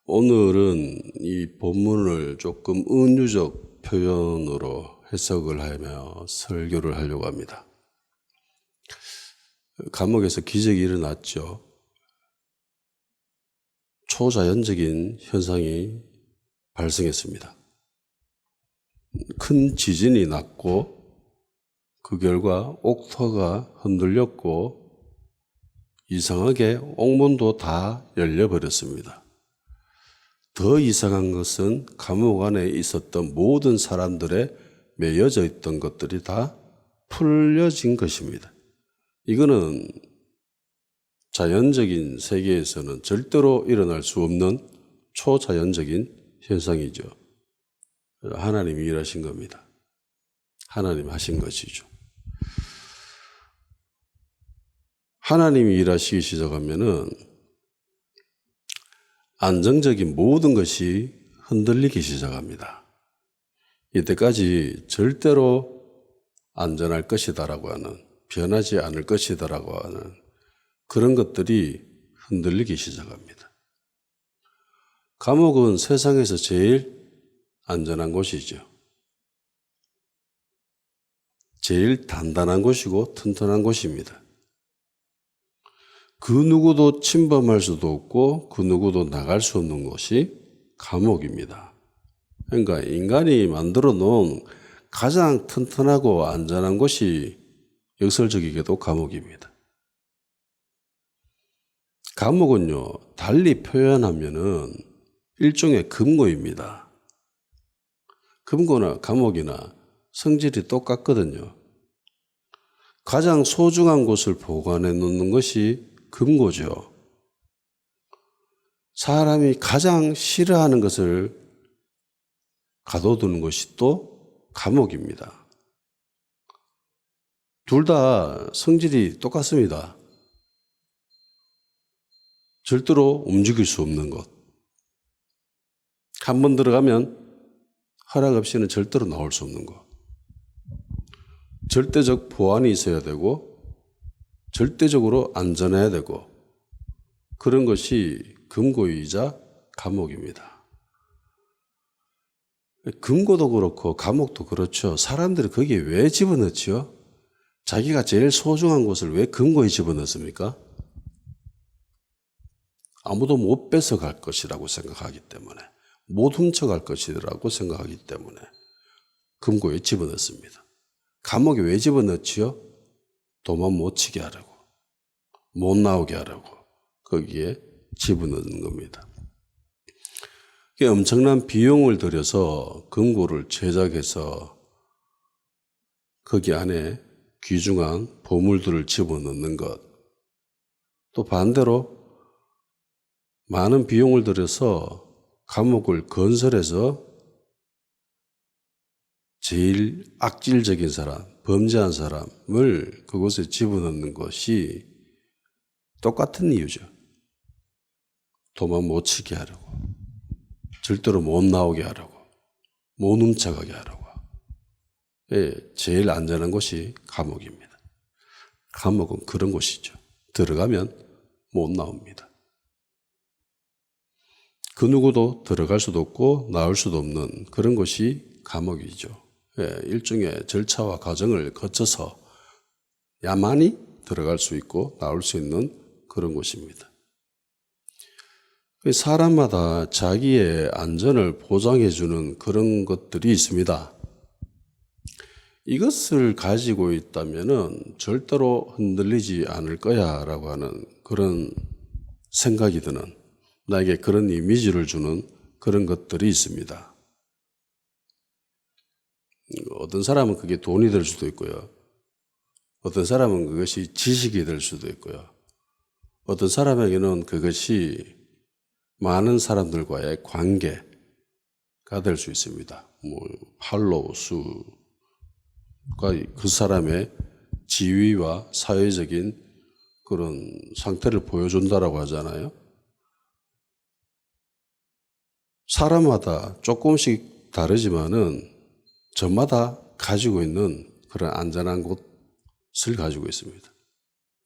오늘은 이 본문을 조금 은유적 표현으로 해석을 하며 설교를 하려고 합니다. 감옥에서 기적이 일어났죠. 초자연적인 현상이 발생했습니다. 큰 지진이 났고 그 결과 옥토가 흔들렸고 이상하게 옥문도 다 열려버렸습니다. 더 이상한 것은 감옥 안에 있었던 모든 사람들의 매여져 있던 것들이 다 풀려진 것입니다. 이거는 자연적인 세계에서는 절대로 일어날 수 없는 초자연적인 현상이죠. 하나님이 일하신 겁니다. 하나님 하신 것이죠. 하나님이 일하시기 시작하면은 안정적인 모든 것이 흔들리기 시작합니다. 이때까지 절대로 안전할 것이다라고 하는, 변하지 않을 것이다라고 하는 그런 것들이 흔들리기 시작합니다. 감옥은 세상에서 제일 안전한 곳이죠. 제일 단단한 곳이고 튼튼한 곳입니다. 그 누구도 침범할 수도 없고 그 누구도 나갈 수 없는 곳이 감옥입니다. 그러니까 인간이 만들어 놓은 가장 튼튼하고 안전한 곳이 역설적이게도 감옥입니다. 감옥은요, 달리 표현하면은 일종의 금고입니다. 금고나 감옥이나 성질이 똑같거든요. 가장 소중한 곳을 보관해 놓는 것이 금고죠. 사람이 가장 싫어하는 것을 가둬두는 것이 또 감옥입니다. 둘 다 성질이 똑같습니다. 절대로 움직일 수 없는 것. 한 번 들어가면 허락 없이는 절대로 나올 수 없는 것. 절대적 보안이 있어야 되고 절대적으로 안전해야 되고 그런 것이 금고이자 감옥입니다. 금고도 그렇고 감옥도 그렇죠. 사람들이 거기에 왜 집어넣지요? 자기가 제일 소중한 곳을 왜 금고에 집어넣습니까? 아무도 못 뺏어갈 것이라고 생각하기 때문에, 못 훔쳐갈 것이라고 생각하기 때문에 금고에 집어넣습니다. 감옥에 왜 집어넣지요? 도망 못 치게 하려고, 못 나오게 하려고 거기에 집어넣는 겁니다. 엄청난 비용을 들여서 금고를 제작해서 거기 안에 귀중한 보물들을 집어넣는 것, 또 반대로 많은 비용을 들여서 감옥을 건설해서 제일 악질적인 사람, 범죄한 사람을 그곳에 집어넣는 것이 똑같은 이유죠. 도망 못 치게 하려고, 절대로 못 나오게 하려고, 못 훔쳐가게 하려고. 제일 안전한 곳이 감옥입니다. 감옥은 그런 곳이죠. 들어가면 못 나옵니다. 그 누구도 들어갈 수도 없고 나올 수도 없는 그런 곳이 감옥이죠. 일종의 절차와 과정을 거쳐서 야만이 들어갈 수 있고 나올 수 있는 그런 곳입니다. 사람마다 자기의 안전을 보장해주는 그런 것들이 있습니다. 이것을 가지고 있다면은 절대로 흔들리지 않을 거야 라고 하는 그런 생각이 드는, 나에게 그런 이미지를 주는 그런 것들이 있습니다. 어떤 사람은 그게 돈이 될 수도 있고요. 어떤 사람은 그것이 지식이 될 수도 있고요. 어떤 사람에게는 그것이 많은 사람들과의 관계가 될 수 있습니다. 팔로우 수가 그 사람의 지위와 사회적인 그런 상태를 보여준다라고 하잖아요. 사람마다 조금씩 다르지만은 저마다 가지고 있는 그런 안전한 곳을 가지고 있습니다.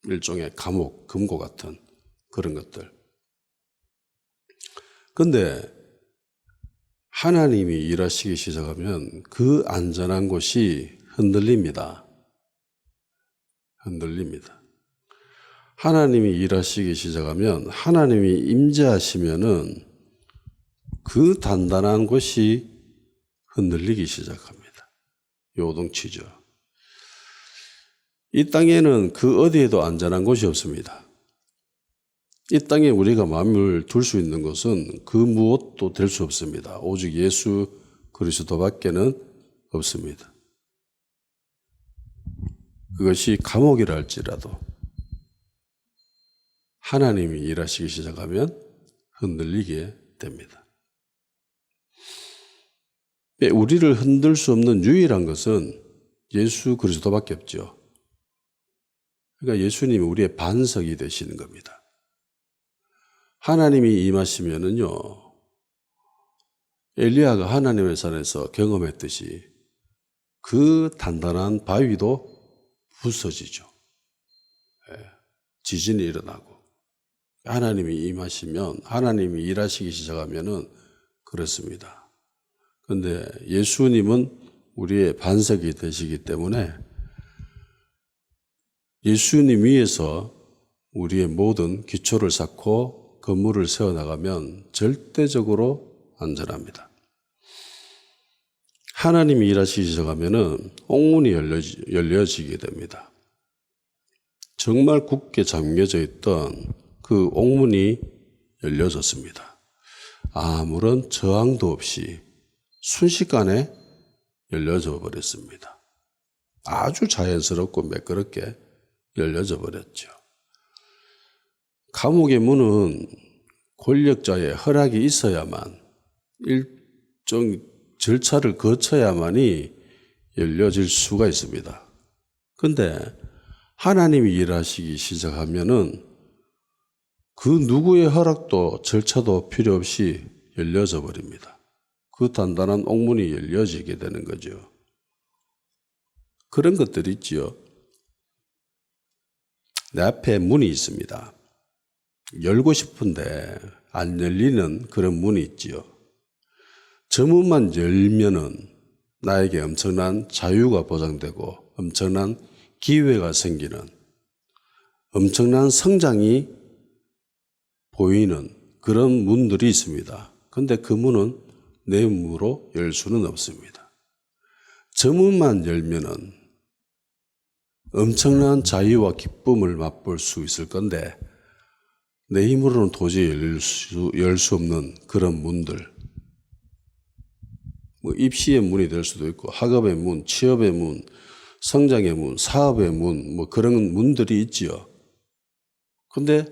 일종의 감옥, 금고 같은 그런 것들. 근데 하나님이 일하시기 시작하면 그 안전한 곳이 흔들립니다. 흔들립니다. 하나님이 일하시기 시작하면 하나님이 임재하시면은 그 단단한 곳이 흔들리기 시작합니다. 요동치죠. 이 땅에는 그 어디에도 안전한 곳이 없습니다. 이 땅에 우리가 마음을 둘 수 있는 것은 그 무엇도 될 수 없습니다. 오직 예수 그리스도밖에는 없습니다. 그것이 감옥이라 할지라도 하나님이 일하시기 시작하면 흔들리게 됩니다. 우리를 흔들 수 없는 유일한 것은 예수 그리스도밖에 없죠. 그러니까 예수님이 우리의 반석이 되시는 겁니다. 하나님이 임하시면은요, 엘리야가 하나님의 산에서 경험했듯이 그 단단한 바위도 부서지죠. 지진이 일어나고 하나님이 임하시면 하나님이 일하시기 시작하면은 그렇습니다. 그런데 예수님은 우리의 반석이 되시기 때문에 예수님 위에서 우리의 모든 기초를 쌓고 건물을 세워나가면 절대적으로 안전합니다. 하나님이 일하시기 시작하면 옥문이 열려지게 됩니다. 정말 굳게 잠겨져 있던 그 옥문이 열려졌습니다. 아무런 저항도 없이 순식간에 열려져 버렸습니다. 아주 자연스럽고 매끄럽게 열려져 버렸죠. 감옥의 문은 권력자의 허락이 있어야만 일정 절차를 거쳐야만이 열려질 수가 있습니다. 그런데 하나님이 일하시기 시작하면은 그 누구의 허락도 절차도 필요 없이 열려져 버립니다. 그 단단한 옥문이 열려지게 되는 거죠. 그런 것들이 있지요. 내 앞에 문이 있습니다. 열고 싶은데 안 열리는 그런 문이 있지요. 저 문만 열면은 나에게 엄청난 자유가 보장되고 엄청난 기회가 생기는 엄청난 성장이 보이는 그런 문들이 있습니다. 그런데 그 문은 내 힘으로 열 수는 없습니다. 저 문만 열면은 엄청난 자유와 기쁨을 맛볼 수 있을 건데 내 힘으로는 도저히 열 수 없는 그런 문들. 입시의 문이 될 수도 있고 학업의 문, 취업의 문, 성장의 문, 사업의 문, 그런 문들이 있지요. 그런데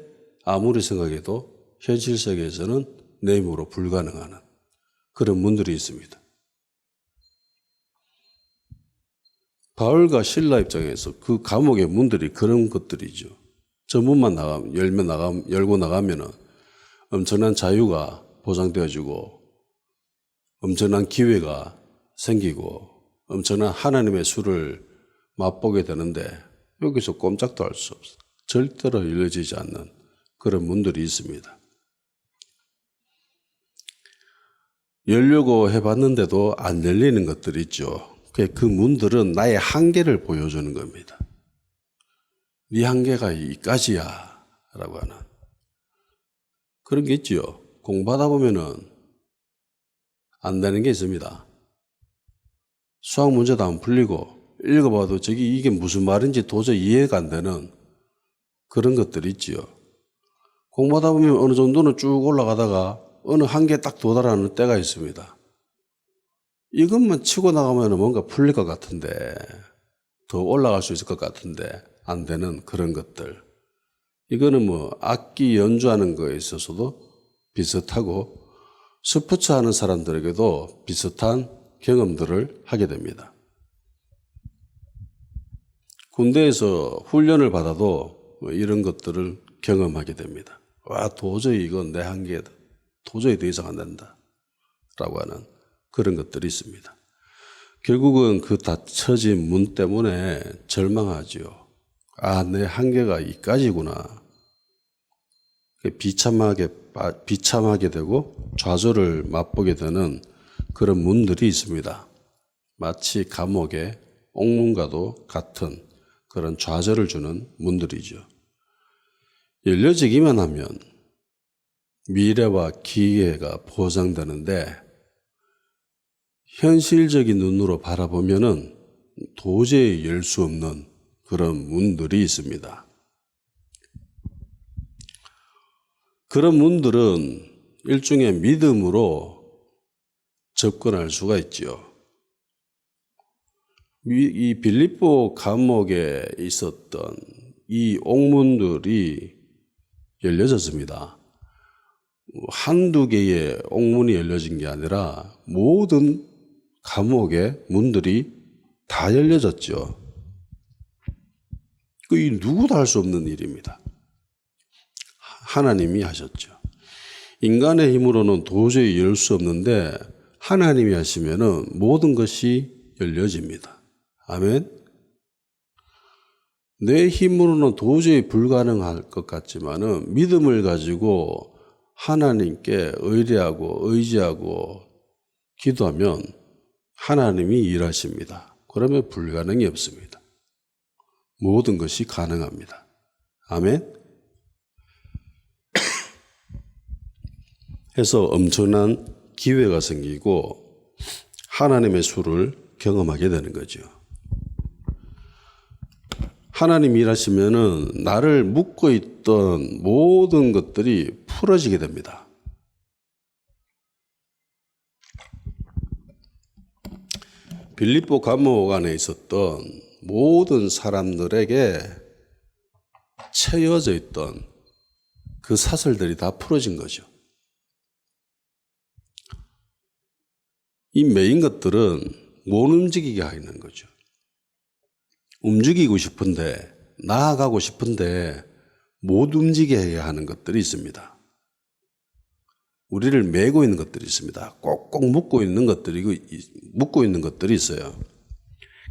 아무리 생각해도 현실 세계에서는 내 힘으로 불가능한 그런 문들이 있습니다. 바울과 실라 입장에서 그 감옥의 문들이 그런 것들이죠. 저 문만 열고 나가면은 엄청난 자유가 보장되어지고 엄청난 기회가 생기고 엄청난 하나님의 수를 맛보게 되는데 여기서 꼼짝도 할 수 없어. 절대로 열려지지 않는 그런 문들이 있습니다. 열려고 해봤는데도 안 열리는 것들이 있죠. 그 문들은 나의 한계를 보여주는 겁니다. 네 한계가 이까지야 라고 하는 그런 게 있지요. 공부하다 보면은 안 되는 게 있습니다. 수학 문제도 안 풀리고 읽어봐도 이게 무슨 말인지 도저히 이해가 안 되는 그런 것들이 있지요. 공부하다 보면 어느 정도는 쭉 올라가다가 어느 한계에 딱 도달하는 때가 있습니다. 이것만 치고 나가면 뭔가 풀릴 것 같은데 더 올라갈 수 있을 것 같은데 안 되는 그런 것들. 이거는 악기 연주하는 거에 있어서도 비슷하고 스포츠 하는 사람들에게도 비슷한 경험들을 하게 됩니다. 군대에서 훈련을 받아도 이런 것들을 경험하게 됩니다. 도저히 이건 내 한계다. 도저히 더 이상 안 된다. 라고 하는 그런 것들이 있습니다. 결국은 그 닫혀진 문 때문에 절망하지요. 내 한계가 이까지구나. 비참하게 되고 좌절을 맛보게 되는 그런 문들이 있습니다. 마치 감옥의 옥문과도 같은 그런 좌절을 주는 문들이죠. 열려지기만 하면 미래와 기회가 보장되는데 현실적인 눈으로 바라보면은 도저히 열 수 없는 그런 문들이 있습니다. 그런 문들은 일종의 믿음으로 접근할 수가 있죠. 이 빌립보 감옥에 있었던 이 옥문들이 열려졌습니다. 한두 개의 옥문이 열려진 게 아니라 모든 감옥의 문들이 다 열려졌죠. 이 누구도 할 수 없는 일입니다. 하나님이 하셨죠. 인간의 힘으로는 도저히 열 수 없는데 하나님이 하시면은 모든 것이 열려집니다. 아멘. 내 힘으로는 도저히 불가능할 것 같지만은 믿음을 가지고 하나님께 의뢰하고 의지하고 기도하면 하나님이 일하십니다. 그러면 불가능이 없습니다. 모든 것이 가능합니다. 아멘. 해서 엄청난 기회가 생기고 하나님의 수를 경험하게 되는 거죠. 하나님이 일하시면은 나를 묶고 있던 모든 것들이 풀어지게 됩니다. 빌립보 감옥 안에 있었던 모든 사람들에게 채워져 있던 그 사슬들이 다 풀어진 거죠. 이 메인 것들은 못 움직이게 하는 거죠. 움직이고 싶은데, 나아가고 싶은데 못 움직이게 하는 것들이 있습니다. 우리를 메고 있는 것들이 있습니다. 꼭꼭 묶고 있는 것들이 있어요.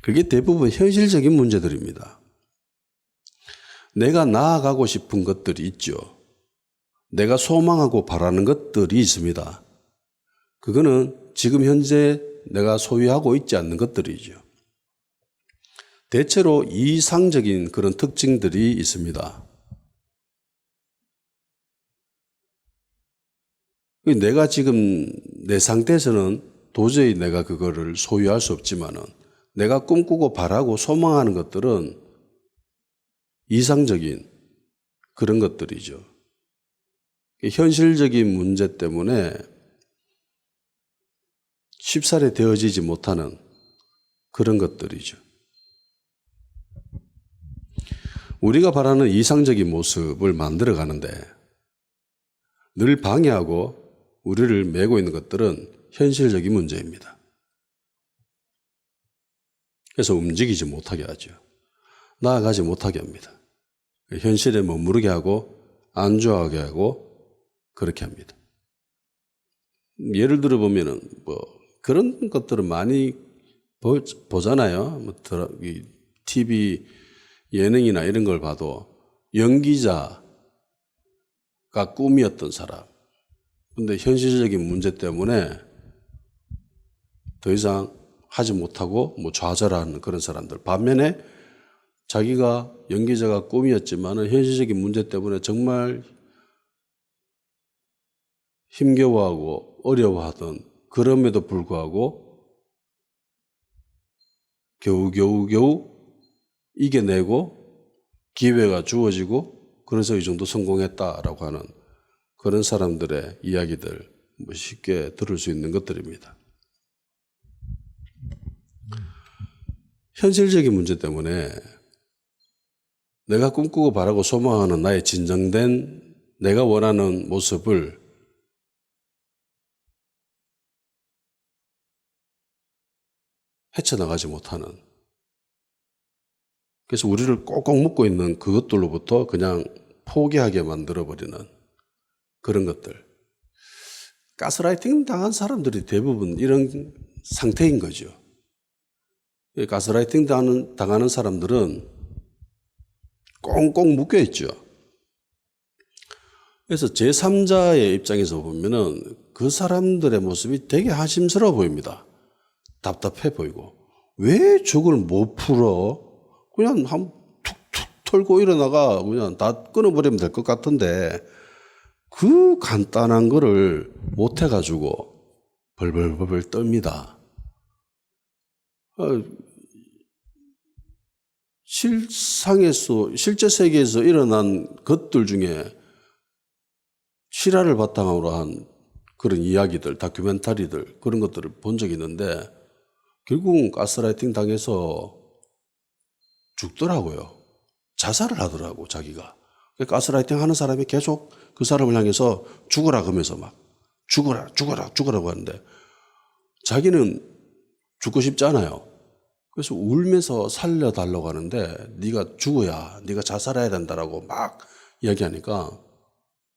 그게 대부분 현실적인 문제들입니다. 내가 나아가고 싶은 것들이 있죠. 내가 소망하고 바라는 것들이 있습니다. 그거는 지금 현재 내가 소유하고 있지 않는 것들이죠. 대체로 이상적인 그런 특징들이 있습니다. 내가 지금 내 상태에서는 도저히 내가 그거를 소유할 수 없지만은 내가 꿈꾸고 바라고 소망하는 것들은 이상적인 그런 것들이죠. 현실적인 문제 때문에 쉽사리 되어지지 못하는 그런 것들이죠. 우리가 바라는 이상적인 모습을 만들어 가는데 늘 방해하고 우리를 메고 있는 것들은 현실적인 문제입니다. 그래서 움직이지 못하게 하죠. 나아가지 못하게 합니다. 현실에 머무르게 하고 안주하게 하고 그렇게 합니다. 예를 들어 보면은 그런 것들은 많이 보잖아요. TV 예능이나 이런 걸 봐도 연기자가 꿈이었던 사람. 근데 현실적인 문제 때문에 더 이상 하지 못하고 좌절하는 그런 사람들. 반면에 자기가 연기자가 꿈이었지만 현실적인 문제 때문에 정말 힘겨워하고 어려워하던 그럼에도 불구하고 겨우 이겨내고 기회가 주어지고 그래서 이 정도 성공했다라고 하는 그런 사람들의 이야기들 쉽게 들을 수 있는 것들입니다. 현실적인 문제 때문에 내가 꿈꾸고 바라고 소망하는 나의 진정된 내가 원하는 모습을 헤쳐나가지 못하는, 그래서 우리를 꼭꼭 묶고 있는 그것들로부터 그냥 포기하게 만들어버리는 그런 것들. 가스라이팅 당한 사람들이 대부분 이런 상태인 거죠. 가스라이팅 당하는 사람들은 꽁꽁 묶여 있죠. 그래서 제3자의 입장에서 보면은 그 사람들의 모습이 되게 한심스러워 보입니다. 답답해 보이고. 왜 저걸 못 풀어? 그냥 한 툭툭 털고 일어나가 그냥 다 끊어버리면 될 것 같은데 그 간단한 거를 못 해가지고 벌벌벌 떱니다. 실제 세계에서 일어난 것들 중에 실화를 바탕으로 한 그런 이야기들, 다큐멘터리들 그런 것들을 본 적이 있는데 결국은 가스라이팅 당해서 죽더라고요. 자살을 하더라고 자기가. 가스라이팅 하는 사람이 계속 그 사람을 향해서 죽어라 그러면서 막 죽어라고 하는데 자기는 죽고 싶지 않아요. 그래서 울면서 살려달라고 하는데 네가 죽어야 네가 자살해야 된다라고 막 이야기하니까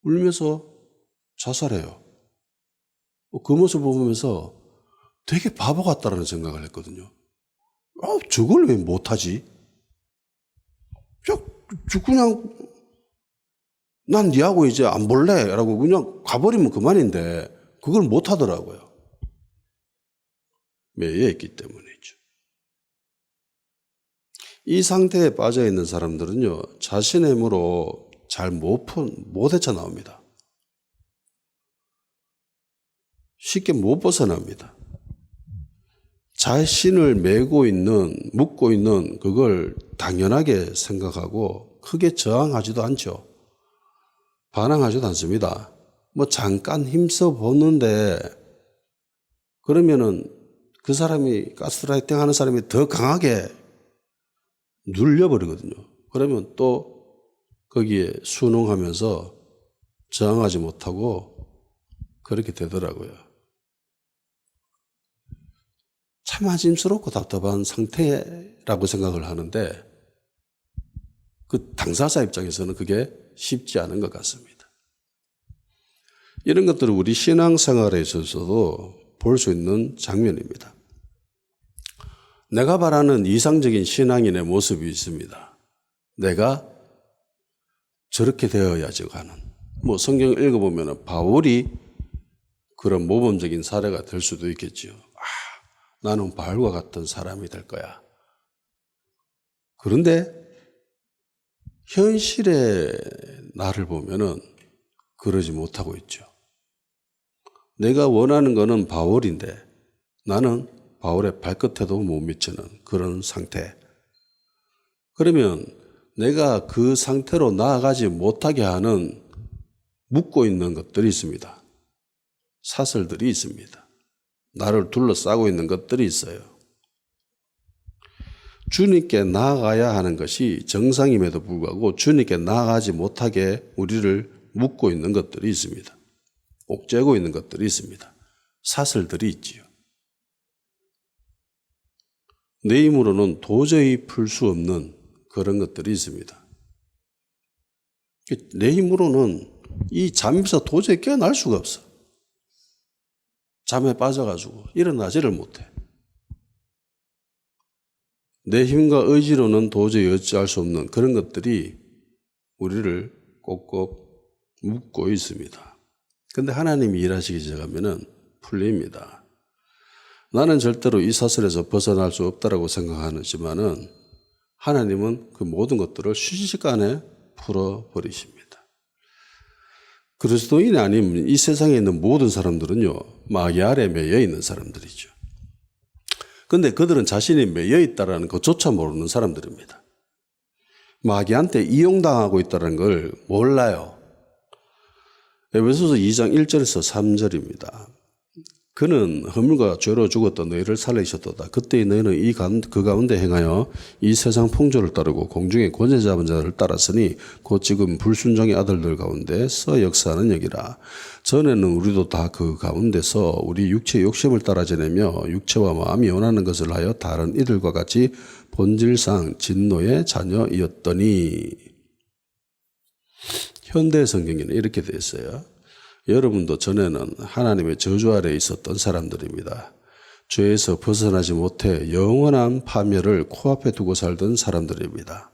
울면서 자살해요. 그 모습을 보면서 되게 바보 같다라는 생각을 했거든요. 저걸 왜 못하지? 그냥 난 니하고 이제 안 볼래 라고 그냥 가버리면 그만인데 그걸 못하더라고요. 매여 있기 때문이죠. 이 상태에 빠져 있는 사람들은요, 자신의 힘으로 잘 못 헤쳐나옵니다. 쉽게 못 벗어납니다. 자신을 묶고 있는 그걸 당연하게 생각하고 크게 저항하지도 않죠. 반항하지도 않습니다. 잠깐 힘써 보는데 그러면은 그 사람이 가스라이팅 하는 사람이 더 강하게 눌려버리거든요. 그러면 또 거기에 순응하면서 저항하지 못하고 그렇게 되더라고요. 참 한심스럽고 답답한 상태라고 생각을 하는데 그 당사자 입장에서는 그게 쉽지 않은 것 같습니다. 이런 것들을 우리 신앙생활에 있어서도 볼 수 있는 장면입니다. 내가 바라는 이상적인 신앙인의 모습이 있습니다. 내가 저렇게 되어야지 하는. 성경을 읽어보면 바울이 그런 모범적인 사례가 될 수도 있겠죠. 나는 바울과 같은 사람이 될 거야. 그런데 현실의 나를 보면은 그러지 못하고 있죠. 내가 원하는 거는 바울인데 나는 바울의 발끝에도 못 미치는 그런 상태. 그러면 내가 그 상태로 나아가지 못하게 하는 묶고 있는 것들이 있습니다. 사슬들이 있습니다. 나를 둘러싸고 있는 것들이 있어요. 주님께 나아가야 하는 것이 정상임에도 불구하고 주님께 나아가지 못하게 우리를 묶고 있는 것들이 있습니다. 옥죄고 있는 것들이 있습니다. 사슬들이 있지요. 내 힘으로는 도저히 풀 수 없는 그런 것들이 있습니다. 내 힘으로는 이 잠에서 도저히 깨어날 수가 없어. 잠에 빠져가지고 일어나지를 못해. 내 힘과 의지로는 도저히 어찌할 수 없는 그런 것들이 우리를 꼭꼭 묶고 있습니다. 그런데 하나님이 일하시기 시작하면 풀립니다. 나는 절대로 이 사슬에서 벗어날 수 없다고 생각하지만은 하나님은 그 모든 것들을 순식간에 풀어버리십니다. 그리스도인이 아니면 이 세상에 있는 모든 사람들은요, 마귀 아래 매여 있는 사람들이죠. 그런데 그들은 자신이 매여 있다는 것조차 모르는 사람들입니다. 마귀한테 이용당하고 있다는 걸 몰라요. 에베소서 2장 1절에서 3절입니다. 그는 허물과 죄로 죽었던 너희를 살리셨도다. 그때 너희는 그 가운데 행하여 이 세상 풍조를 따르고 공중의 권세 잡은 자를 따랐으니 곧 지금 불순종의 아들들 가운데서 역사하는 여기라. 전에는 우리도 다 그 가운데서 우리 육체의 욕심을 따라 지내며 육체와 마음이 원하는 것을 하여 다른 이들과 같이 본질상 진노의 자녀이었더니. 현대 성경에는 이렇게 되어 있어요. 여러분도 전에는 하나님의 저주 아래에 있었던 사람들입니다. 죄에서 벗어나지 못해 영원한 파멸을 코앞에 두고 살던 사람들입니다.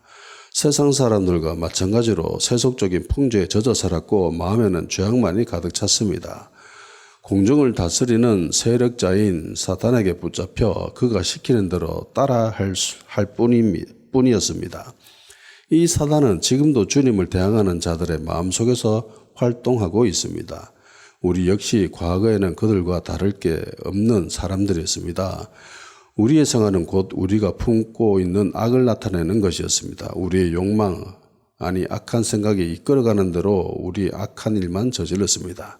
세상 사람들과 마찬가지로 세속적인 풍조에 젖어 살았고 마음에는 죄악만이 가득 찼습니다. 공중을 다스리는 세력자인 사탄에게 붙잡혀 그가 시키는 대로 따라 할 뿐이었습니다. 이 사단은 지금도 주님을 대항하는 자들의 마음속에서 활동하고 있습니다. 우리 역시 과거에는 그들과 다를 게 없는 사람들이었습니다. 우리의 생활은 곧 우리가 품고 있는 악을 나타내는 것이었습니다. 우리의 욕망, 아니 악한 생각이 이끌어가는 대로 우리 악한 일만 저질렀습니다.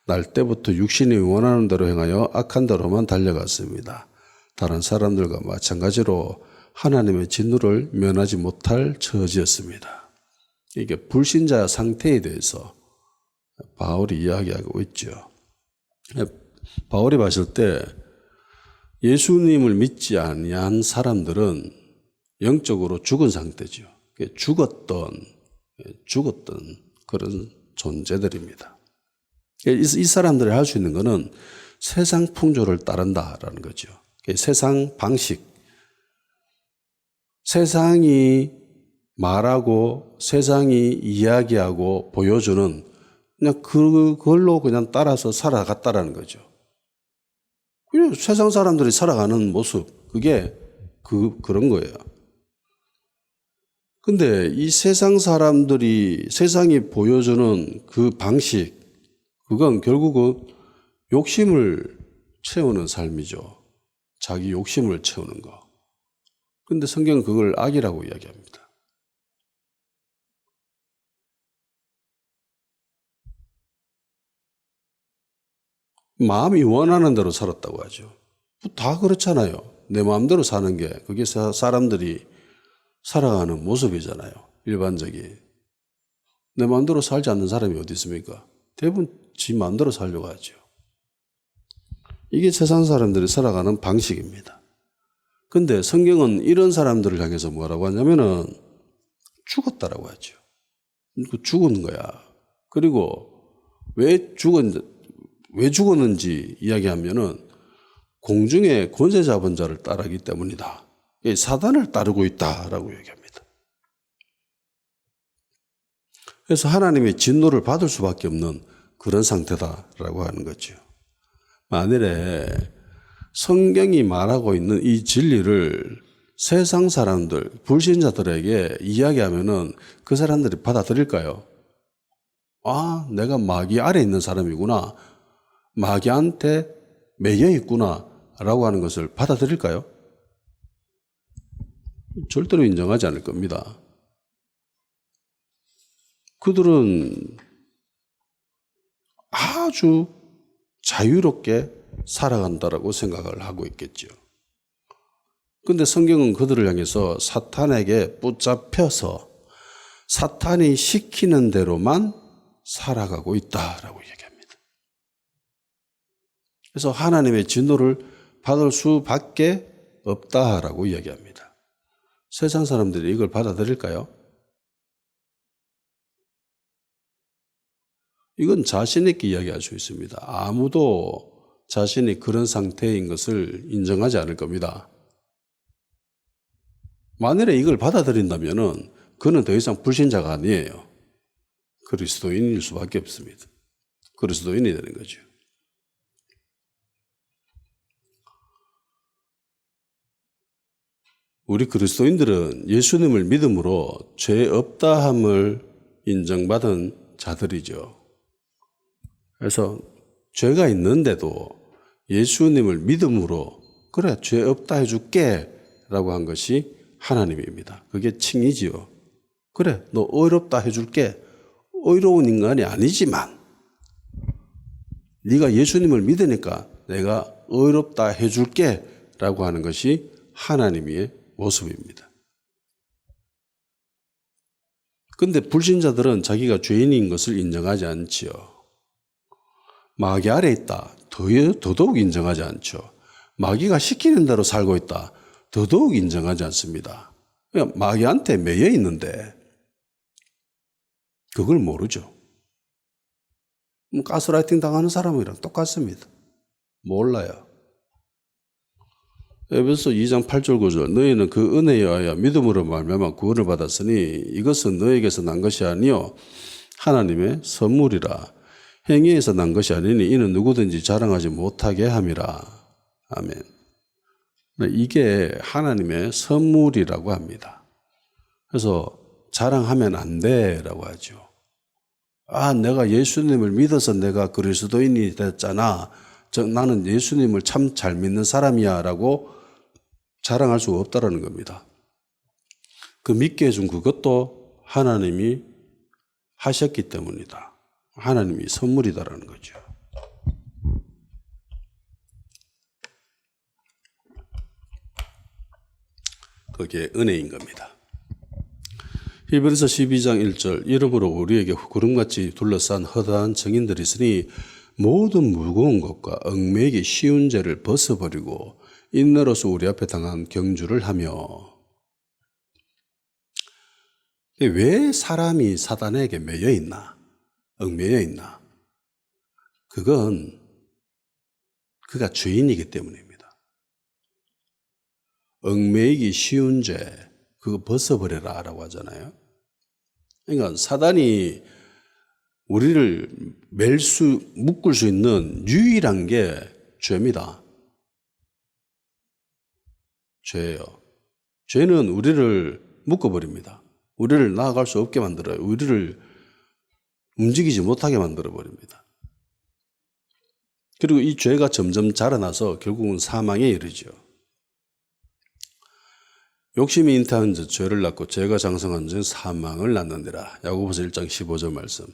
날 때부터 육신이 원하는 대로 행하여 악한 대로만 달려갔습니다. 다른 사람들과 마찬가지로 하나님의 진노를 면하지 못할 처지였습니다. 이게 불신자 상태에 대해서 바울이 이야기하고 있죠. 바울이 봤을 때 예수님을 믿지 아니한 사람들은 영적으로 죽은 상태죠. 죽었던 그런 존재들입니다. 이 사람들이 할 수 있는 것은 세상 풍조를 따른다라는 거죠. 세상 방식, 세상이 말하고 세상이 이야기하고 보여주는 그냥 그걸로 그냥 따라서 살아갔다라는 거죠. 세상 사람들이 살아가는 모습, 그게 그런 거예요. 근데 이 세상 사람들이, 세상이 보여주는 그 방식, 그건 결국은 욕심을 채우는 삶이죠. 자기 욕심을 채우는 거. 근데 성경은 그걸 악이라고 이야기합니다. 마음이 원하는 대로 살았다고 하죠. 다 그렇잖아요. 내 마음대로 사는 게 그게 사람들이 살아가는 모습이잖아요. 일반적인. 내 마음대로 살지 않는 사람이 어디 있습니까? 대부분 지 마음대로 살려고 하죠. 이게 세상 사람들이 살아가는 방식입니다. 근데 성경은 이런 사람들을 향해서 뭐라고 하냐면은 죽었다라고 하죠. 죽은 거야. 그리고 왜 죽었는지 이야기하면은 공중의 권세 잡은 자를 따르기 때문이다. 사단을 따르고 있다라고 얘기합니다. 그래서 하나님의 진노를 받을 수밖에 없는 그런 상태다라고 하는 거죠. 만일에 성경이 말하고 있는 이 진리를 세상 사람들, 불신자들에게 이야기하면은 그 사람들이 받아들일까요? 아, 내가 마귀 아래 있는 사람이구나. 마귀한테 매여 있구나. 라고 하는 것을 받아들일까요? 절대로 인정하지 않을 겁니다. 그들은 아주 자유롭게 살아간다라고 생각을 하고 있겠죠. 그런데 성경은 그들을 향해서 사탄에게 붙잡혀서 사탄이 시키는 대로만 살아가고 있다라고 얘기합니다. 그래서 하나님의 진노를 받을 수밖에 없다라고 이야기합니다. 세상 사람들이 이걸 받아들일까요? 이건 자신 있게 이야기할 수 있습니다. 아무도 자신이 그런 상태인 것을 인정하지 않을 겁니다. 만일에 이걸 받아들인다면은 그는 더 이상 불신자가 아니에요. 그리스도인일 수밖에 없습니다. 그리스도인이 되는 거죠. 우리 그리스도인들은 예수님을 믿음으로 죄 없다함을 인정받은 자들이죠. 그래서 죄가 있는데도 예수님을 믿음으로 그래 죄 없다 해줄게 라고 한 것이 하나님입니다. 그게 칭이지요. 그래 너 의롭다 해줄게. 의로운 인간이 아니지만 네가 예수님을 믿으니까 내가 의롭다 해줄게 라고 하는 것이 하나님의 모습입니다. 그런데 불신자들은 자기가 죄인인 것을 인정하지 않지요. 마귀 아래 있다. 더더욱 인정하지 않죠. 마귀가 시키는 대로 살고 있다. 더더욱 인정하지 않습니다. 그냥 마귀한테 매여 있는데 그걸 모르죠. 가스라이팅 당하는 사람이랑 똑같습니다. 몰라요. 에베소 2장 8절 9절 너희는 그 은혜에 의하여 믿음으로 말미암아 구원을 받았으니 이것은 너희에게서 난 것이 아니요 하나님의 선물이라. 행위에서 난 것이 아니니 이는 누구든지 자랑하지 못하게 함이라. 아멘. 이게 하나님의 선물이라고 합니다. 그래서 자랑하면 안 돼라고 하죠. 내가 예수님을 믿어서 내가 그리스도인이 됐잖아. 나는 예수님을 참 잘 믿는 사람이야 라고 자랑할 수가 없다라는 겁니다. 그 믿게 해준 그것도 하나님이 하셨기 때문이다. 하나님이 선물이다라는 거죠. 그게 은혜인 겁니다. 히브리서 12장 1절 이러므로 우리에게 구름같이 둘러싼 허다한 증인들이 있으니 모든 무거운 것과 얽매이기 쉬운 죄를 벗어버리고 인내로서 우리 앞에 당한 경주를 하며. 왜 사람이 사단에게 매여 있나? 얽매여 있나? 그건 그가 죄인이기 때문입니다. 얽매이기 쉬운 죄 그거 벗어버려라 라고 하잖아요. 그러니까 사단이 우리를 묶을 수 있는 유일한 게 죄입니다. 죄예요. 죄는 우리를 묶어버립니다. 우리를 나아갈 수 없게 만들어요. 우리를 움직이지 못하게 만들어버립니다. 그리고 이 죄가 점점 자라나서 결국은 사망에 이르죠. 욕심이 잉태한 자 죄를 낳고 죄가 장성한 자 사망을 낳느니라. 야고보서 1장 15절 말씀.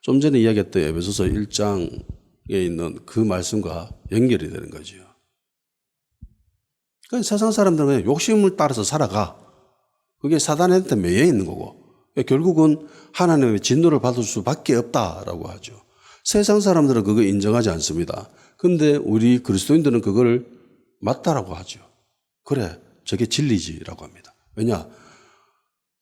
좀 전에 이야기했던 에베소서 1장에 있는 그 말씀과 연결이 되는 거죠. 그러니까 세상 사람들은 그냥 욕심을 따라서 살아가. 그게 사단한테 매여 있는 거고 결국은 하나님의 진노를 받을 수밖에 없다라고 하죠. 세상 사람들은 그거 인정하지 않습니다. 그런데 우리 그리스도인들은 그걸 맞다라고 하죠. 그래, 저게 진리지라고 합니다. 왜냐?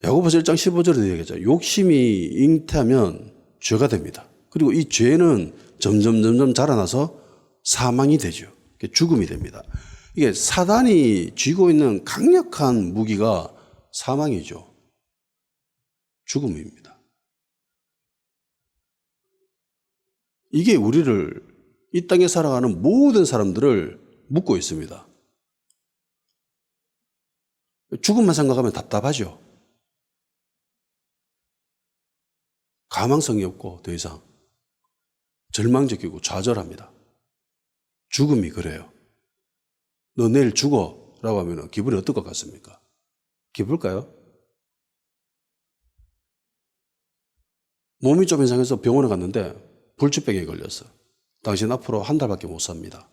야고보서 1장 15절에 얘기하죠. 욕심이 잉태하면 죄가 됩니다. 그리고 이 죄는 점점 자라나서 사망이 되죠. 죽음이 됩니다. 이게 사단이 쥐고 있는 강력한 무기가 사망이죠. 죽음입니다. 이게 우리를 이 땅에 살아가는 모든 사람들을 묶고 있습니다. 죽음만 생각하면 답답하죠. 가망성이 없고 더 이상 절망적이고 좌절합니다. 죽음이 그래요. 너 내일 죽어 라고 하면 기분이 어떨 것 같습니까? 기쁠까요? 몸이 좀 이상해서 병원에 갔는데 불치병에 걸렸어. 당신 앞으로 한 달밖에 못 삽니다.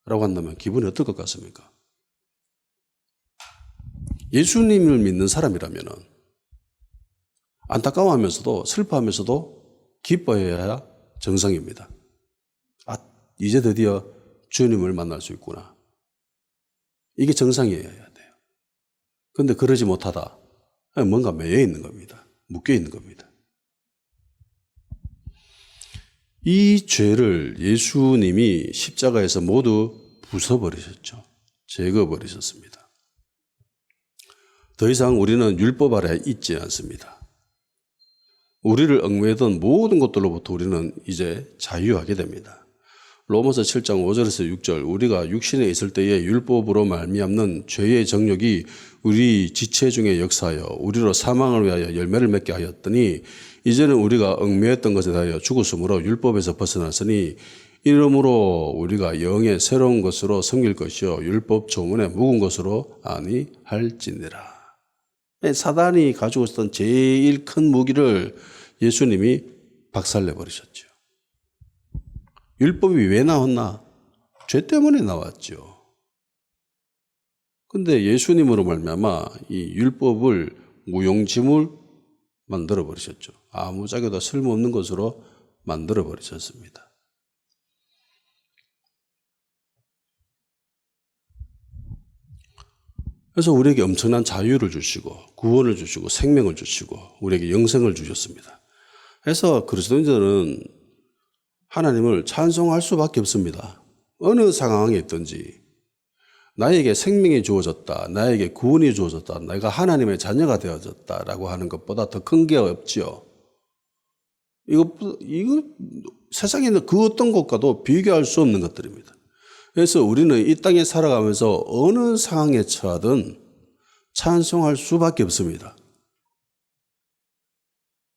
라고 한다면 기분이 어떨 것 같습니까? 예수님을 믿는 사람이라면 안타까워하면서도 슬퍼하면서도 기뻐해야 정상입니다. 이제 드디어 주님을 만날 수 있구나. 이게 정상이어야 돼요. 그런데 그러지 못하다. 뭔가 매여 있는 겁니다. 묶여 있는 겁니다. 이 죄를 예수님이 십자가에서 모두 부숴버리셨죠. 제거버리셨습니다. 더 이상 우리는 율법 아래 있지 않습니다. 우리를 얽매던 모든 것들로부터 우리는 이제 자유하게 됩니다. 로마서 7장 5절에서 6절 우리가 육신에 있을 때에 율법으로 말미암는 죄의 정욕이 우리 지체 중에 역사하여 우리로 사망을 위하여 열매를 맺게 하였더니 이제는 우리가 얽매였던 것에 대하여 죽었으므로 율법에서 벗어났으니 이러므로 우리가 영의 새로운 것으로 섬길 것이요 율법 조문에 묵은 것으로 아니할지니라. 사단이 가지고 있었던 제일 큰 무기를 예수님이 박살내버리셨죠. 율법이 왜 나왔나? 죄 때문에 나왔죠. 근데 예수님으로 말미암아 이 율법을 무용지물 만들어 버리셨죠. 아무짝에도 쓸모없는 것으로 만들어 버리셨습니다. 그래서 우리에게 엄청난 자유를 주시고 구원을 주시고 생명을 주시고 우리에게 영생을 주셨습니다. 그래서 그리스도인들은 하나님을 찬송할 수밖에 없습니다. 어느 상황에 있든지 나에게 생명이 주어졌다. 나에게 구원이 주어졌다. 내가 하나님의 자녀가 되어졌다라고 하는 것보다 더 큰 게 없지요. 이거 세상에 있는 그 어떤 것과도 비교할 수 없는 것들입니다. 그래서 우리는 이 땅에 살아가면서 어느 상황에 처하든 찬송할 수밖에 없습니다.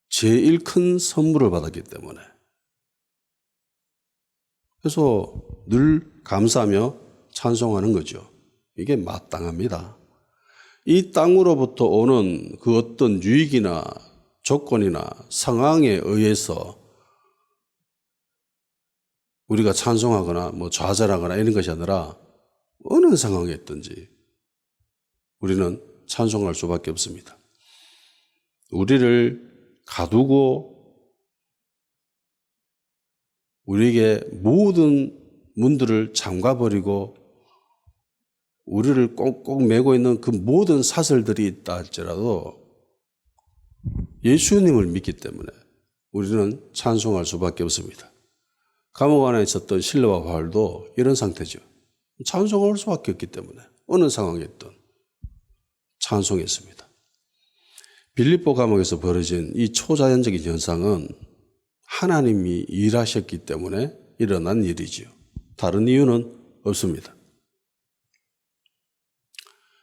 제일 큰 선물을 받았기 때문에. 그래서 늘 감사하며 찬송하는 거죠. 이게 마땅합니다. 이 땅으로부터 오는 그 어떤 유익이나 조건이나 상황에 의해서 우리가 찬송하거나 좌절하거나 이런 것이 아니라 어느 상황에 있든지 우리는 찬송할 수밖에 없습니다. 우리를 가두고 우리에게 모든 문들을 잠가버리고 우리를 꼭꼭 메고 있는 그 모든 사슬들이 있다 할지라도 예수님을 믿기 때문에 우리는 찬송할 수밖에 없습니다. 감옥 안에 있었던 실레와 바울도 이런 상태죠. 찬송할 수밖에 없기 때문에 어느 상황에 있든 찬송했습니다. 빌립보 감옥에서 벌어진 이 초자연적인 현상은 하나님이 일하셨기 때문에 일어난 일이지요. 다른 이유는 없습니다.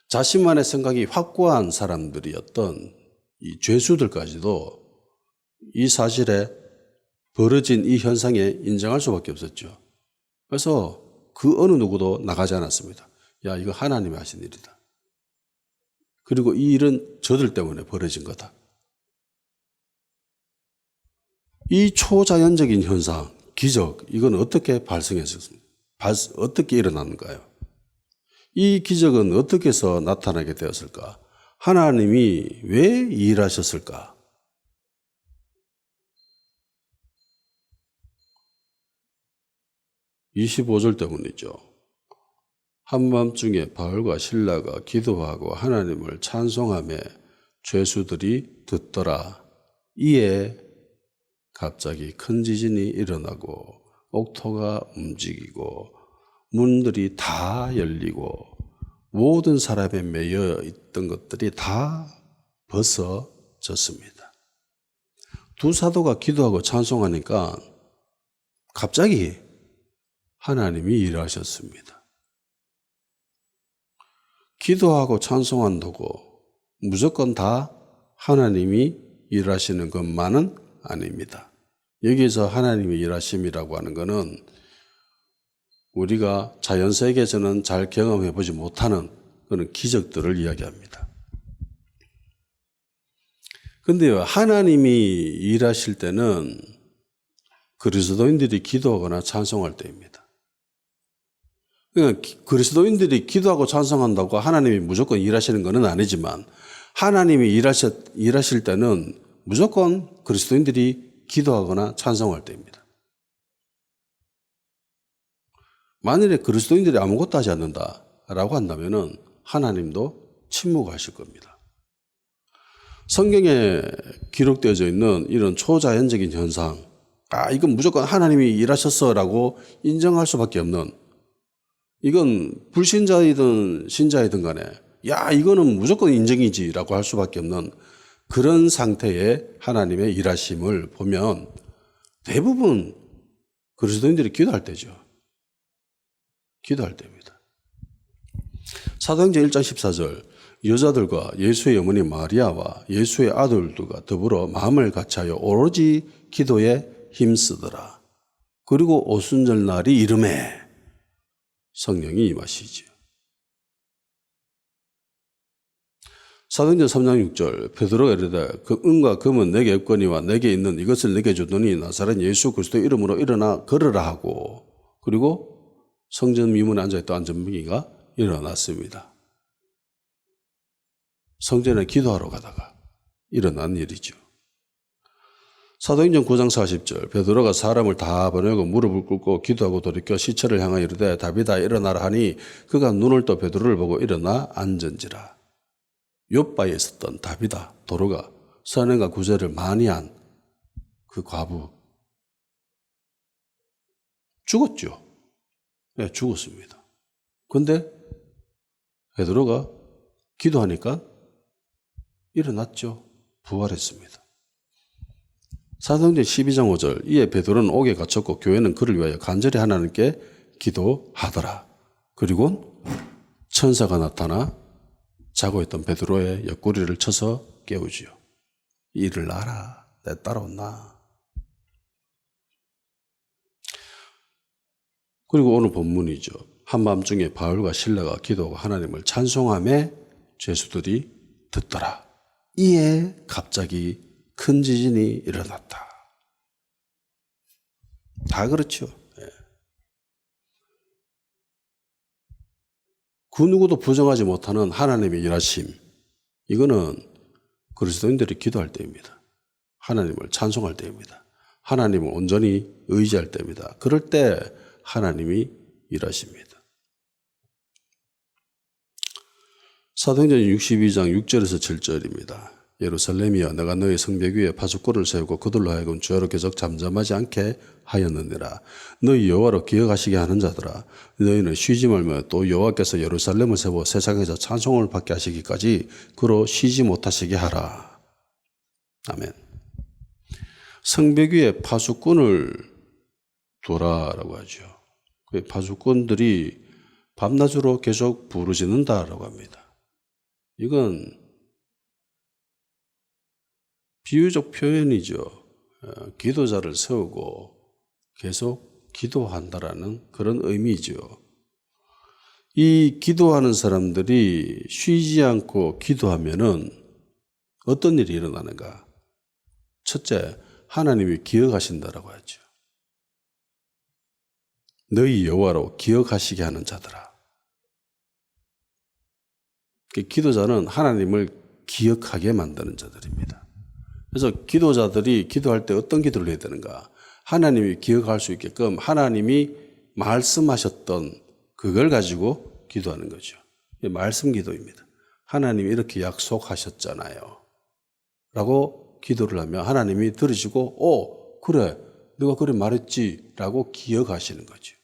자신만의 생각이 확고한 사람들이었던 이 죄수들까지도 이 사실에 벌어진 이 현상에 인정할 수밖에 없었죠. 그래서 그 어느 누구도 나가지 않았습니다. 야, 이거 하나님이 하신 일이다. 그리고 이 일은 저들 때문에 벌어진 거다. 이 초자연적인 현상, 기적, 이건 어떻게 발생했습니까? 어떻게 일어났는가요? 이 기적은 어떻게 해서 나타나게 되었을까? 하나님이 왜 일하셨을까? 25절 때문이죠. 한밤중에 바울과 실라가 기도하고 하나님을 찬송하며 죄수들이 듣더라. 이에 갑자기 큰 지진이 일어나고 옥토가 움직이고 문들이 다 열리고 모든 사람에 매여 있던 것들이 다 벗어졌습니다. 두 사도가 기도하고 찬송하니까 갑자기 하나님이 일하셨습니다. 기도하고 찬송한다고 무조건 다 하나님이 일하시는 것만은 아닙니다. 여기서 하나님의 일하심이라고 하는 것은 우리가 자연세계에서는 잘 경험해 보지 못하는 그런 기적들을 이야기합니다. 그런데요, 하나님이 일하실 때는 그리스도인들이 기도하거나 찬송할 때입니다. 그러니까 그리스도인들이 기도하고 찬송한다고 하나님이 무조건 일하시는 것은 아니지만 하나님이 일하실 때는 무조건 그리스도인들이 기도하거나 찬송할 때입니다. 만일에 그리스도인들이 아무것도 하지 않는다라고 한다면 하나님도 침묵하실 겁니다. 성경에 기록되어져 있는 이런 초자연적인 현상, 이건 무조건 하나님이 일하셨어라고 인정할 수밖에 없는, 이건 불신자이든 신자이든 간에 야, 이거는 무조건 인정이지라고 할 수밖에 없는 그런 상태의 하나님의 일하심을 보면 대부분 그리스도인들이 기도할 때죠. 기도할 때입니다. 사도행전 1장 14절 여자들과 예수의 어머니 마리아와 예수의 아들들과 더불어 마음을 같이하여 오로지 기도에 힘쓰더라. 그리고 오순절 날이 이름에 성령이 임하시지요. 사도행전 3장 6절 베드로가 이르되 그 은과 금은 내게 없거니와 내게 있는 이것을 내게 주더니 나사렛 예수 그리스도 이름으로 일어나 걸으라 하고, 그리고 성전 미문에 앉아있던 안전병이가 일어났습니다. 성전에 기도하러 가다가 일어난 일이죠. 사도행전 9장 40절 베드로가 사람을 다 보내고 무릎을 꿇고 기도하고 돌이켜 시체를 향하여 이르되 다윗아 일어나라 하니 그가 눈을 떠 베드로를 보고 일어나 앉은지라. 욥바에 있었던 다윗아 도로가 선행과 구제를 많이 한 그 과부 죽었죠. 네, 죽었습니다. 그런데 베드로가 기도하니까 일어났죠. 부활했습니다. 사도행전 12장 5절 이에 베드로는 옥에 갇혔고 교회는 그를 위하여 간절히 하나님께 기도하더라. 그리고 천사가 나타나 자고 있던 베드로의 옆구리를 쳐서 깨우지요. 일어나라. 내 따라온나. 그리고 오늘 본문이죠. 한밤중에 바울과 실라가 기도하고 하나님을 찬송하며 죄수들이 듣더라. 이에 갑자기 큰 지진이 일어났다. 다 그렇죠. 예. 그 누구도 부정하지 못하는 하나님의 일하심. 이거는 그리스도인들이 기도할 때입니다. 하나님을 찬송할 때입니다. 하나님을 온전히 의지할 때입니다. 그럴 때 하나님이 일하십니다. 사도행전 62장 6절에서 7절입니다. 예루살렘이여 내가 너희 성벽 위에 파수꾼을 세우고 그들로 하여금 주야로 계속 잠잠하지 않게 하였느니라. 너희 여호와로 기억하시게 하는 자들아 너희는 쉬지 말며 또 여호와께서 예루살렘을 세워 세상에서 찬송을 받게 하시기까지 그로 쉬지 못하시게 하라. 아멘. 성벽 위에 파수꾼을 두라라고 하죠. 그 파수꾼들이 밤낮으로 계속 부르짖는다라고 합니다. 이건 비유적 표현이죠. 기도자를 세우고 계속 기도한다라는 그런 의미죠. 이 기도하는 사람들이 쉬지 않고 기도하면은 어떤 일이 일어나는가? 첫째, 하나님이 기억하신다라고 하죠. 너희 여호와로 기억하시게 하는 자들아. 기도자는 하나님을 기억하게 만드는 자들입니다. 그래서 기도자들이 기도할 때 어떤 기도를 해야 되는가? 하나님이 기억할 수 있게끔 하나님이 말씀하셨던 그걸 가지고 기도하는 거죠. 말씀 기도입니다. 하나님이 이렇게 약속하셨잖아요. 라고 기도를 하면 하나님이 들으시고 그래 네가 그래 말했지 라고 기억하시는 거죠.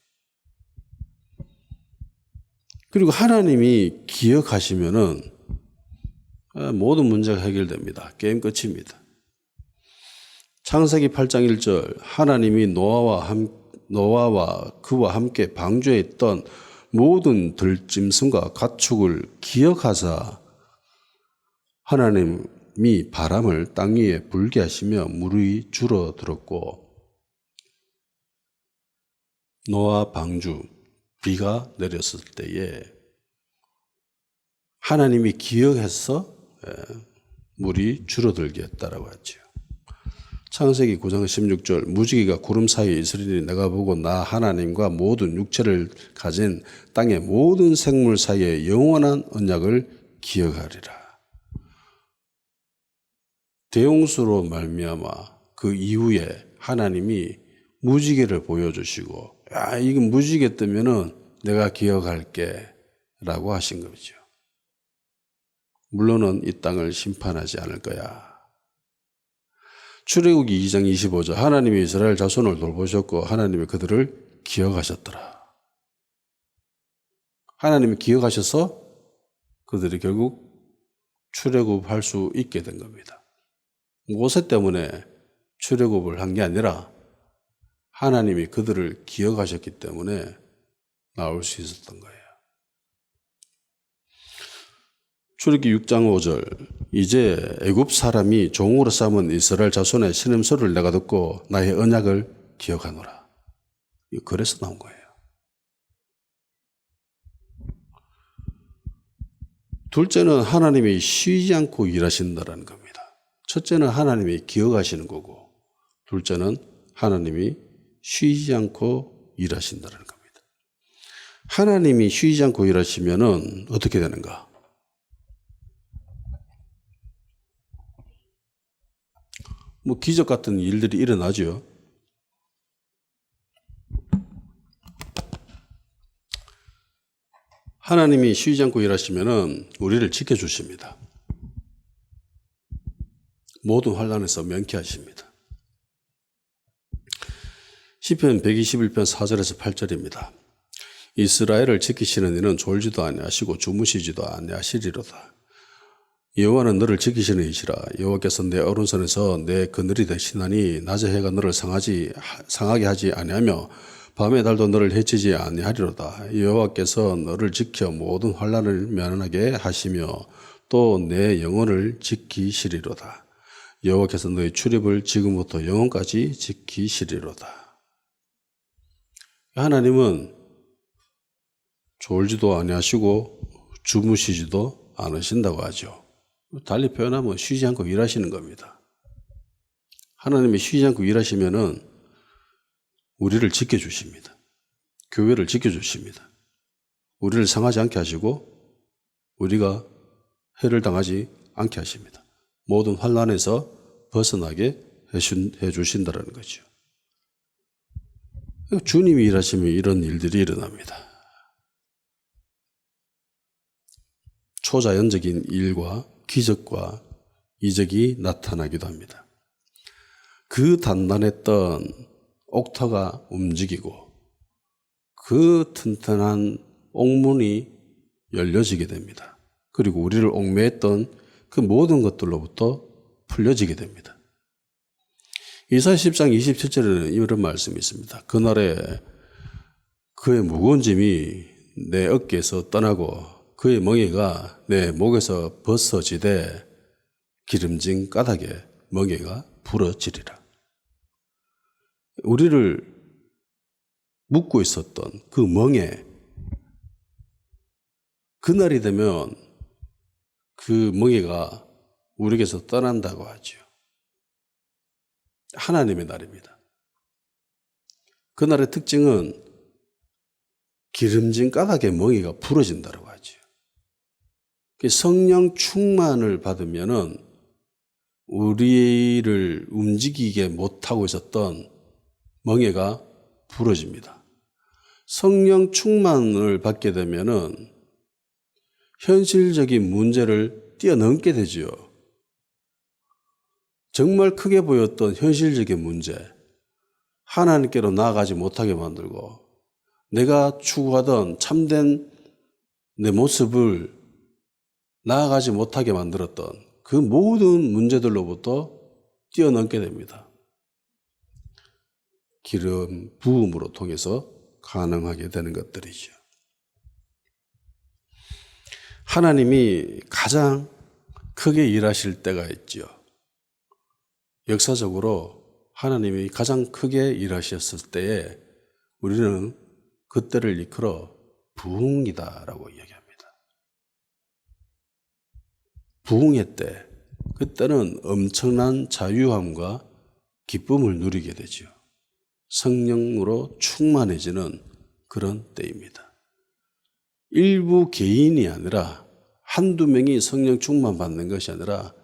그리고 하나님이 기억하시면은 모든 문제가 해결됩니다. 게임 끝입니다. 창세기 8장 1절 하나님이 노아와 그와 함께 방주에 있던 모든 들짐승과 가축을 기억하사 하나님이 바람을 땅 위에 불게 하시며 물이 줄어들었고 노아 방주 비가 내렸을 때에 하나님이 기억해서 물이 줄어들게 했다라고 하죠. 창세기 9장 16절 무지개가 구름 사이에 있으리니 내가 보고 나 하나님과 모든 육체를 가진 땅의 모든 생물 사이에 영원한 언약을 기억하리라. 대홍수로 말미암아 그 이후에 하나님이 무지개를 보여주시고 이건 무지개 뜨면은 내가 기억할게 라고 하신 거죠. 물론은 이 땅을 심판하지 않을 거야. 출애굽기 2장 25절 하나님이 이스라엘 자손을 돌보셨고 하나님이 그들을 기억하셨더라. 하나님이 기억하셔서 그들이 결국 출애굽할 수 있게 된 겁니다. 모세 때문에 출애굽을 한 게 아니라 하나님이 그들을 기억하셨기 때문에 나올 수 있었던 거예요. 출애굽기 6장 5절 이제 애굽 사람이 종으로 삼은 이스라엘 자손의 신음소리를 내가 듣고 나의 언약을 기억하노라. 그래서 나온 거예요. 둘째는 하나님이 쉬지 않고 일하신다는 겁니다. 첫째는 하나님이 기억하시는 거고 둘째는 하나님이 쉬지 않고 일하신다는 겁니다. 하나님이 쉬지 않고 일하시면은 어떻게 되는가? 기적 같은 일들이 일어나죠. 하나님이 쉬지 않고 일하시면은 우리를 지켜주십니다. 모든 환난에서 면케하십니다. 시편 121편 4절에서 8절입니다. 이스라엘을 지키시는 이는 졸지도 아니하시고 주무시지도 아니하시리로다. 여호와는 너를 지키시는 이시라. 여호와께서 내 오른손에서 내 그늘이 되시나니 낮의 해가 너를 상하게 하지 아니하며 밤의 달도 너를 해치지 아니하리로다. 여호와께서 너를 지켜 모든 환난을 면하게 하시며 또 내 영혼을 지키시리로다. 여호와께서 너의 출입을 지금부터 영원까지 지키시리로다. 하나님은 졸지도 아니하시고 주무시지도 않으신다고 하죠. 달리 표현하면 쉬지 않고 일하시는 겁니다. 하나님이 쉬지 않고 일하시면은 우리를 지켜주십니다. 교회를 지켜주십니다. 우리를 상하지 않게 하시고 우리가 해를 당하지 않게 하십니다. 모든 환난에서 벗어나게 해주신다는 거죠. 주님이 일하시면 이런 일들이 일어납니다. 초자연적인 일과 기적과 이적이 나타나기도 합니다. 그 단단했던 옥터가 움직이고 그 튼튼한 옥문이 열려지게 됩니다. 그리고 우리를 옥매했던 그 모든 것들로부터 풀려지게 됩니다. 이사야 10장 27절에는 이런 말씀이 있습니다. 그날에 그의 무거운 짐이 내 어깨에서 떠나고 그의 멍에가 내 목에서 벗어지되 기름진 까닭에 멍에가 부러지리라. 우리를 묶고 있었던 그 멍에 그날이 되면 그 멍에가 우리에게서 떠난다고 하죠. 하나님의 날입니다. 그날의 특징은 기름진 까닭에 멍에가 부러진다고 하죠. 성령 충만을 받으면은 우리를 움직이게 못하고 있었던 멍에가 부러집니다. 성령 충만을 받게 되면은 현실적인 문제를 뛰어넘게 되지요. 정말 크게 보였던 현실적인 문제, 하나님께로 나아가지 못하게 만들고 내가 추구하던 참된 내 모습을 나아가지 못하게 만들었던 그 모든 문제들로부터 뛰어넘게 됩니다. 기름 부음으로 통해서 가능하게 되는 것들이죠. 하나님이 가장 크게 일하실 때가 있죠. 역사적으로 하나님이 가장 크게 일하셨을 때에 우리는 그때를 일컬어 부흥이다라고 이야기합니다. 부흥의 때, 그때는 엄청난 자유함과 기쁨을 누리게 되죠. 성령으로 충만해지는 그런 때입니다. 일부 개인이 아니라 한두 명이 성령 충만 받는 것이 아니라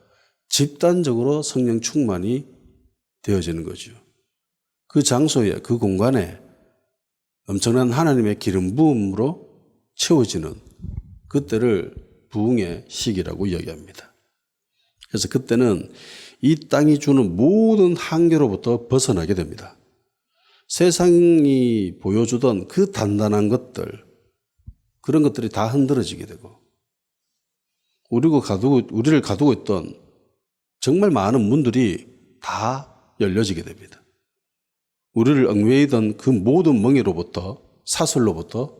집단적으로 성령 충만이 되어지는 거죠. 그 장소에, 그 공간에 엄청난 하나님의 기름 부음으로 채워지는 그때를 부흥의 시기라고 이야기합니다. 그래서 그때는 이 땅이 주는 모든 한계로부터 벗어나게 됩니다. 세상이 보여주던 그 단단한 것들, 그런 것들이 다 흔들어지게 되고 우리를 가두고 있던 정말 많은 문들이 다 열려지게 됩니다. 우리를 얽매이던 그 모든 멍에로부터, 사슬로부터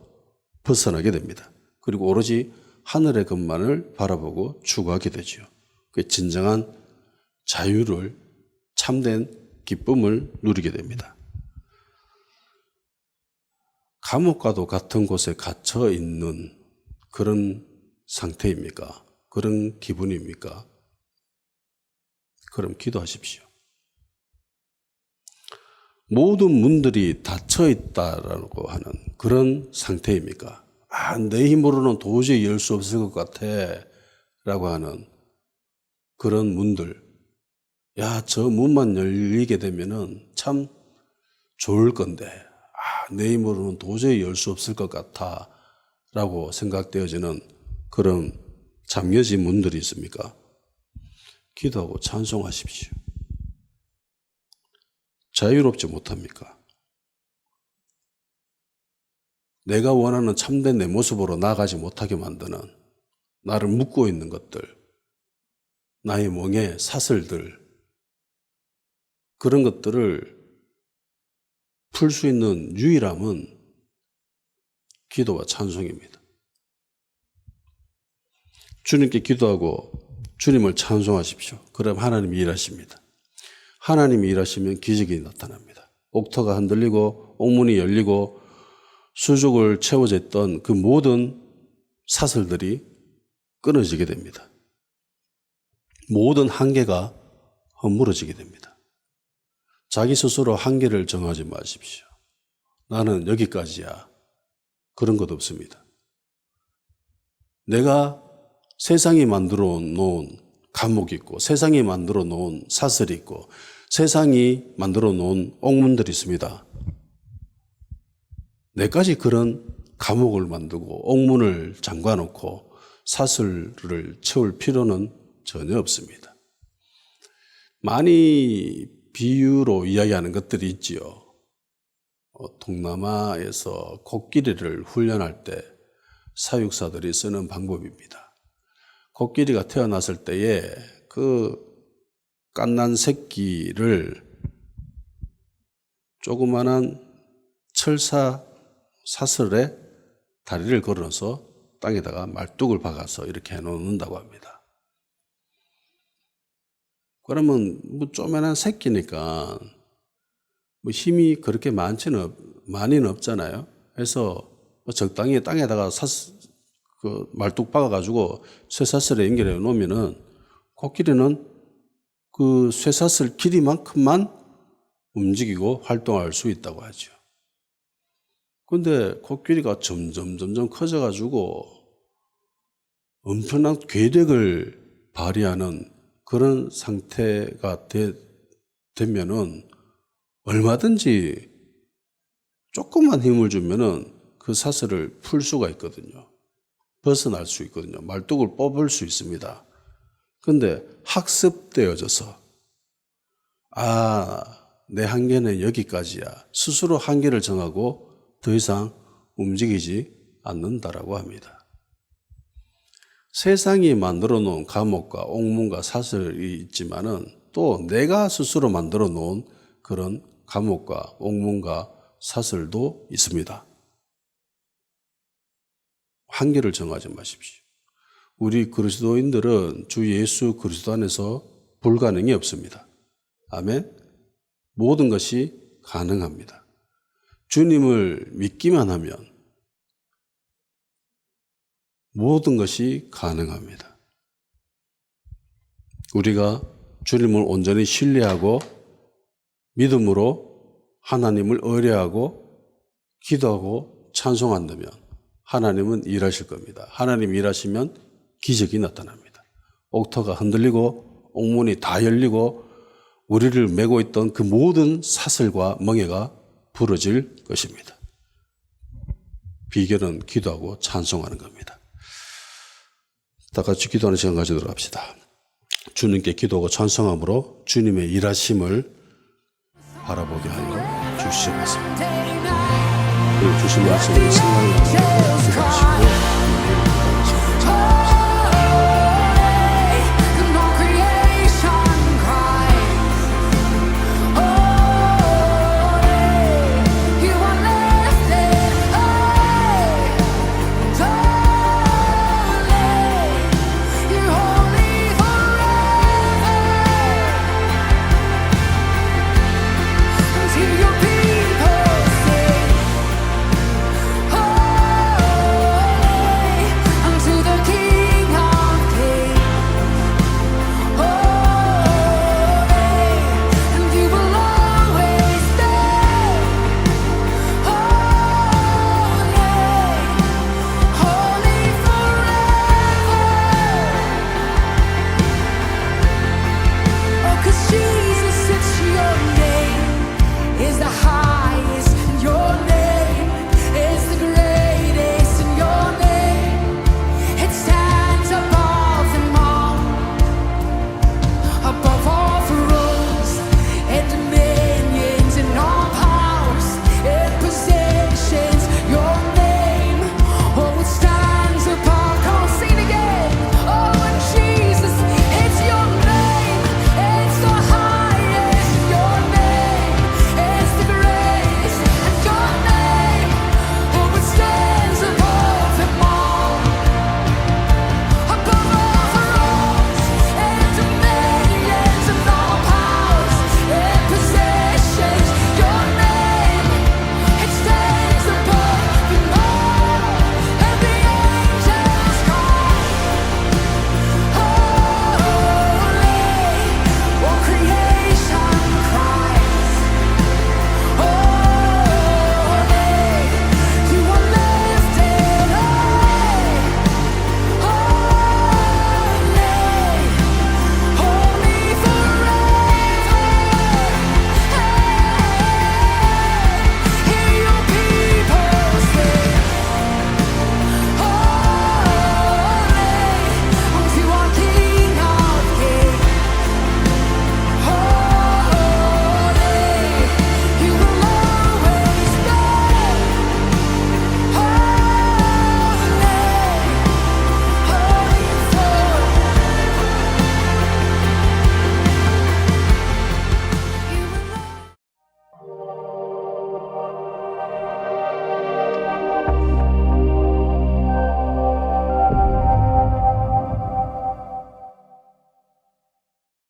벗어나게 됩니다. 그리고 오로지 하늘의 것만을 바라보고 추구하게 되죠. 그 진정한 자유를, 참된 기쁨을 누리게 됩니다. 감옥과도 같은 곳에 갇혀 있는 그런 상태입니까? 그런 기분입니까? 그럼 기도하십시오. 모든 문들이 닫혀 있다라고 하는 그런 상태입니까? 내 힘으로는 도저히 열 수 없을 것 같아 라고 하는 그런 문들, 저 문만 열리게 되면은 참 좋을 건데 내 힘으로는 도저히 열 수 없을 것 같아 라고 생각되어지는 그런 잠겨진 문들이 있습니까? 기도하고 찬송하십시오. 자유롭지 못합니까? 내가 원하는 참된 내 모습으로 나아가지 못하게 만드는 나를 묶고 있는 것들, 나의 멍에 사슬들, 그런 것들을 풀 수 있는 유일함은 기도와 찬송입니다. 주님께 기도하고 주님을 찬송하십시오. 그럼 하나님이 일하십니다. 하나님이 일하시면 기적이 나타납니다. 옥터가 흔들리고 옥문이 열리고 수족을 채워져 있던 그 모든 사슬들이 끊어지게 됩니다. 모든 한계가 허물어지게 됩니다. 자기 스스로 한계를 정하지 마십시오. 나는 여기까지야. 그런 것 없습니다. 내가 세상이 만들어 놓은 감옥이 있고 세상이 만들어 놓은 사슬이 있고 세상이 만들어 놓은 옥문들이 있습니다. 내까지 그런 감옥을 만들고 옥문을 잠가놓고 사슬을 채울 필요는 전혀 없습니다. 많이 비유로 이야기하는 것들이 있지요. 동남아에서 코끼리를 훈련할 때 사육사들이 쓰는 방법입니다. 코끼리가 태어났을 때에 그 갓난 새끼를 조그만한 철사 사슬에 다리를 걸어서 땅에다가 말뚝을 박아서 이렇게 해놓는다고 합니다. 그러면 뭐 조그만한 새끼니까 뭐 힘이 그렇게 많이는 없잖아요. 그래서 적당히 땅에다가 그 말뚝 박아가지고 쇠사슬에 연결해 놓으면은 코끼리는 그 쇠사슬 길이만큼만 움직이고 활동할 수 있다고 하죠. 근데 코끼리가 점점 커져가지고 엄청난 괴력을 발휘하는 그런 상태가 되면은 얼마든지 조금만 힘을 주면은 그 사슬을 풀 수가 있거든요. 벗어날 수 있거든요. 말뚝을 뽑을 수 있습니다. 근데 학습되어져서 내 한계는 여기까지야. 스스로 한계를 정하고 더 이상 움직이지 않는다라고 합니다. 세상이 만들어 놓은 감옥과 옥문과 사슬이 있지만은 또 내가 스스로 만들어 놓은 그런 감옥과 옥문과 사슬도 있습니다. 한계를 정하지 마십시오. 우리 그리스도인들은 주 예수 그리스도 안에서 불가능이 없습니다. 아멘. 모든 것이 가능합니다. 주님을 믿기만 하면 모든 것이 가능합니다. 우리가 주님을 온전히 신뢰하고 믿음으로 하나님을 의뢰하고 기도하고 찬송한다면 하나님은 일하실 겁니다. 하나님 일하시면 기적이 나타납니다. 옥터가 흔들리고 옥문이 다 열리고 우리를 메고 있던 그 모든 사슬과 멍에가 부러질 것입니다. 비결은 기도하고 찬송하는 겁니다. 다 같이 기도하는 시간 가지도록 합시다. 주님께 기도하고 찬송함으로 주님의 일하심을 바라보게 하여 주시옵소서. 그리고 주신 말씀을 생각나게 기도하시고